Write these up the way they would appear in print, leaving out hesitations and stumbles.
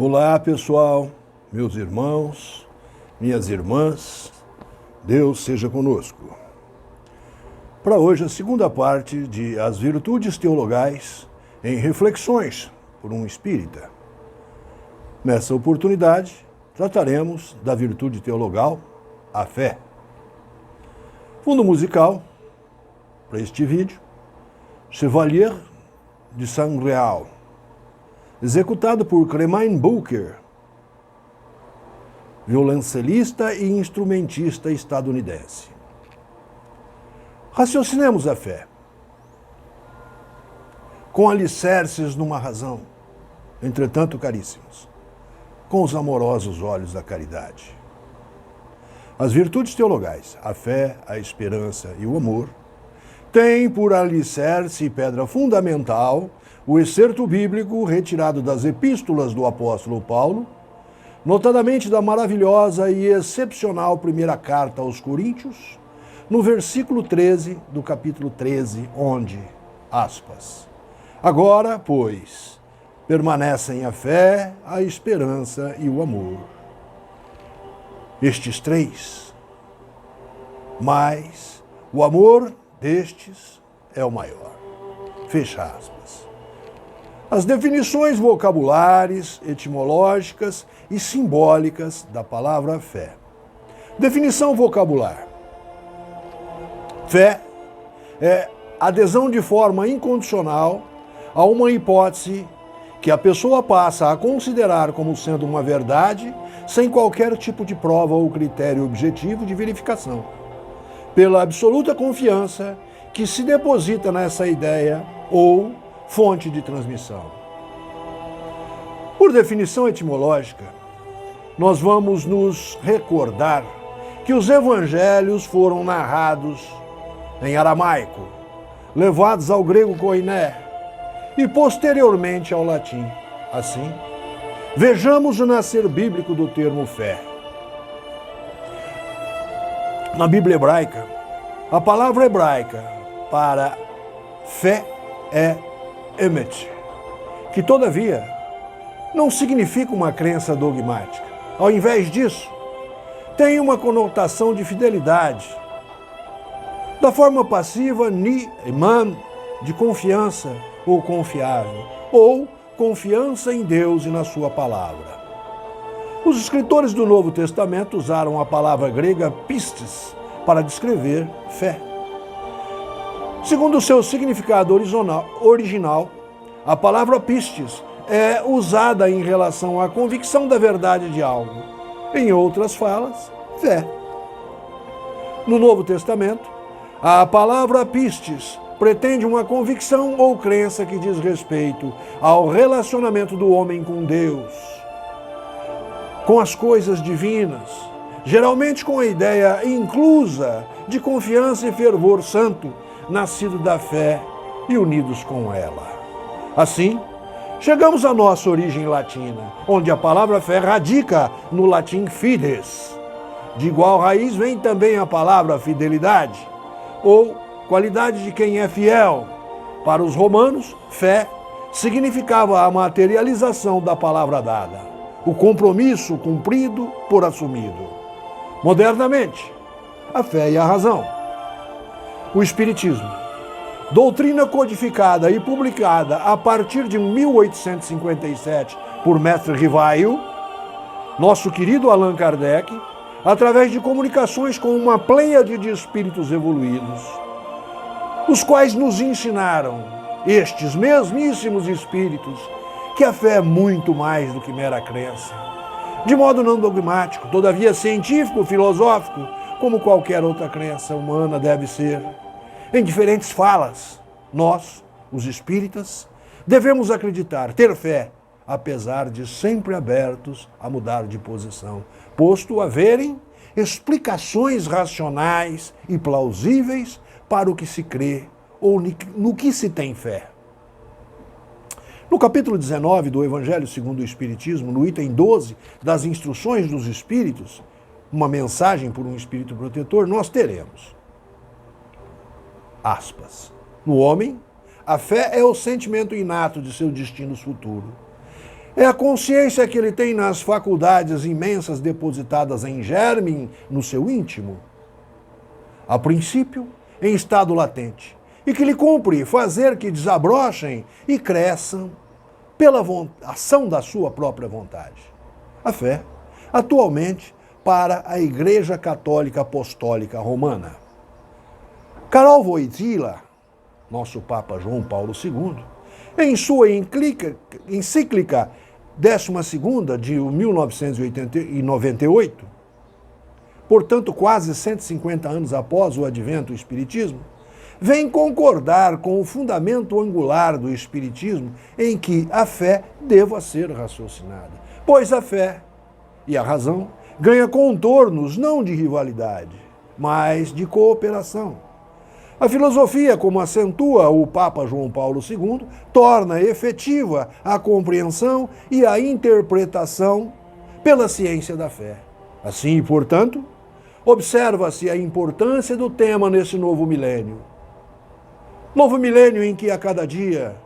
Olá, pessoal, meus irmãos, minhas irmãs, Deus seja conosco. Para hoje, a segunda parte de As Virtudes Teologais em Reflexões por um Espírita. Nessa oportunidade, trataremos da virtude teologal, a fé. Fundo musical para este vídeo, Chevalier de Saint-Réal, executado por Clement Booker, violoncelista e instrumentista estadunidense. Raciocinemos a fé, com alicerces numa razão, entretanto caríssimos, com os amorosos olhos da caridade. As virtudes teologais, a fé, a esperança e o amor, têm por alicerce e pedra fundamental o excerto bíblico retirado das epístolas do apóstolo Paulo, notadamente da maravilhosa e excepcional primeira carta aos Coríntios, no versículo 13 do capítulo 13, onde, aspas, agora, pois, permanecem a fé, a esperança e o amor. Estes três, mas o amor destes é o maior. Fecha aspas. As definições vocabulares, etimológicas e simbólicas da palavra fé. Definição vocabular. Fé é adesão de forma incondicional a uma hipótese que a pessoa passa a considerar como sendo uma verdade sem qualquer tipo de prova ou critério objetivo de verificação, pela absoluta confiança que se deposita nessa ideia ou fonte de transmissão. Por definição etimológica, nós vamos nos recordar que os evangelhos foram narrados em aramaico, levados ao grego koiné e posteriormente ao latim. Assim, vejamos o nascer bíblico do termo fé. Na Bíblia hebraica, a palavra hebraica para fé é emet, que todavia não significa uma crença dogmática. Ao invés disso, tem uma conotação de fidelidade. Da forma passiva, ni, iman, de confiança ou confiável, ou confiança em Deus e na sua palavra. Os escritores do Novo Testamento usaram a palavra grega pistis para descrever fé. Segundo o seu significado original, a palavra pistis é usada em relação à convicção da verdade de algo. Em outras falas, fé. No Novo Testamento, a palavra pistis pretende uma convicção ou crença que diz respeito ao relacionamento do homem com Deus, com as coisas divinas, geralmente com a ideia inclusa de confiança e fervor santo, nascido da fé e unidos com ela. Assim, chegamos à nossa origem latina, onde a palavra fé radica no latim fides. De igual raiz vem também a palavra fidelidade, ou qualidade de quem é fiel. Para os romanos, fé significava a materialização da palavra dada, o compromisso cumprido por assumido. Modernamente, a fé e a razão. O Espiritismo, doutrina codificada e publicada a partir de 1857 por Mestre Rivail, nosso querido Allan Kardec, através de comunicações com uma pleiade de espíritos evoluídos, os quais nos ensinaram, estes mesmíssimos espíritos, que a fé é muito mais do que mera crença, de modo não dogmático, todavia científico, filosófico, como qualquer outra crença humana deve ser. Em diferentes falas, nós, os espíritas, devemos acreditar, ter fé, apesar de sempre abertos a mudar de posição, posto haverem explicações racionais e plausíveis para o que se crê ou no que se tem fé. No capítulo 19 do Evangelho segundo o Espiritismo, no item 12 das Instruções dos Espíritos, uma mensagem por um espírito protetor, nós teremos, aspas, no homem, a fé é o sentimento inato de seu destino futuro. É a consciência que ele tem nas faculdades imensas depositadas em germe no seu íntimo. A princípio, em estado latente, e que lhe cumpre fazer que desabrochem e cresçam pela ação da sua própria vontade. A fé, atualmente, para a Igreja Católica Apostólica Romana. Karol Wojtyła, nosso Papa João Paulo II, em sua encíclica 12ª de 1998, portanto quase 150 anos após o advento do Espiritismo, vem concordar com o fundamento angular do Espiritismo em que a fé deva ser raciocinada, pois a fé e a razão ganha contornos não de rivalidade, mas de cooperação. A filosofia, como acentua o Papa João Paulo II, torna efetiva a compreensão e a interpretação pela ciência da fé. Assim, portanto, observa-se a importância do tema nesse novo milênio. Novo milênio em que a cada dia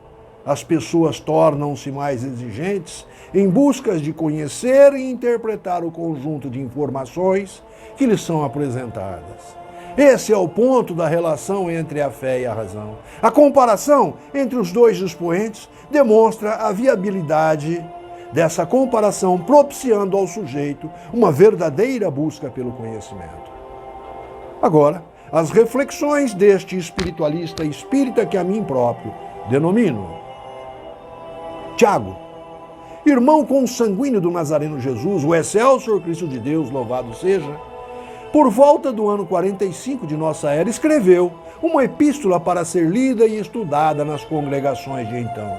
as pessoas tornam-se mais exigentes em busca de conhecer e interpretar o conjunto de informações que lhes são apresentadas. Esse é o ponto da relação entre a fé e a razão. A comparação entre os dois expoentes demonstra a viabilidade dessa comparação, propiciando ao sujeito uma verdadeira busca pelo conhecimento. Agora, as reflexões deste espiritualista espírita que a mim próprio denomino Tiago, irmão consanguíneo do Nazareno Jesus, o excelso Cristo de Deus, louvado seja, por volta do ano 45 de nossa era, escreveu uma epístola para ser lida e estudada nas congregações de então.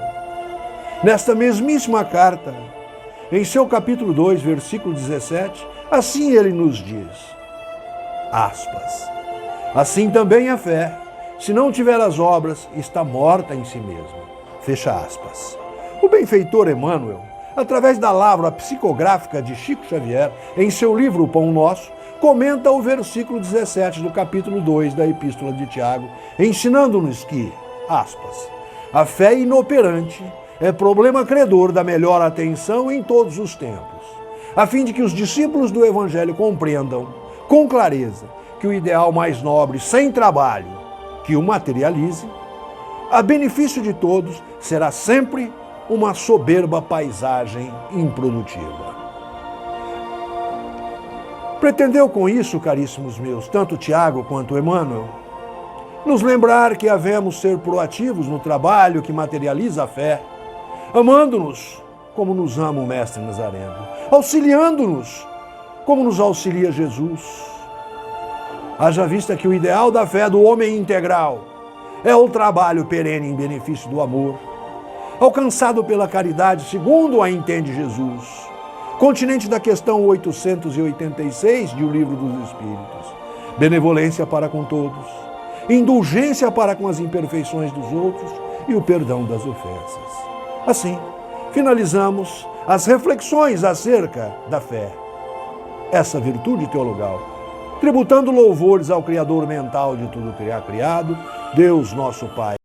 Nesta mesmíssima carta, em seu capítulo 2, versículo 17, assim ele nos diz, aspas, assim também a fé, se não tiver as obras, está morta em si mesma. Fecha aspas. O benfeitor Emmanuel, através da lavra psicográfica de Chico Xavier, em seu livro O Pão Nosso, comenta o versículo 17 do capítulo 2 da Epístola de Tiago, ensinando-nos que, aspas, a fé inoperante é problema credor da melhor atenção em todos os tempos, a fim de que os discípulos do Evangelho compreendam com clareza que o ideal mais nobre, sem trabalho, que o materialize, a benefício de todos, será sempre uma soberba paisagem improdutiva. Pretendeu com isso, caríssimos meus, tanto Tiago quanto Emmanuel, nos lembrar que havemos ser proativos no trabalho que materializa a fé, amando-nos como nos ama o Mestre Nazareno, auxiliando-nos como nos auxilia Jesus. Haja vista que o ideal da fé do homem integral é o trabalho perene em benefício do amor, alcançado pela caridade segundo a entende Jesus, continente da questão 886 de O Livro dos Espíritos. Benevolência para com todos, indulgência para com as imperfeições dos outros e o perdão das ofensas. Assim, finalizamos as reflexões acerca da fé, essa virtude teologal, tributando louvores ao Criador mental de tudo que é criado, Deus nosso Pai.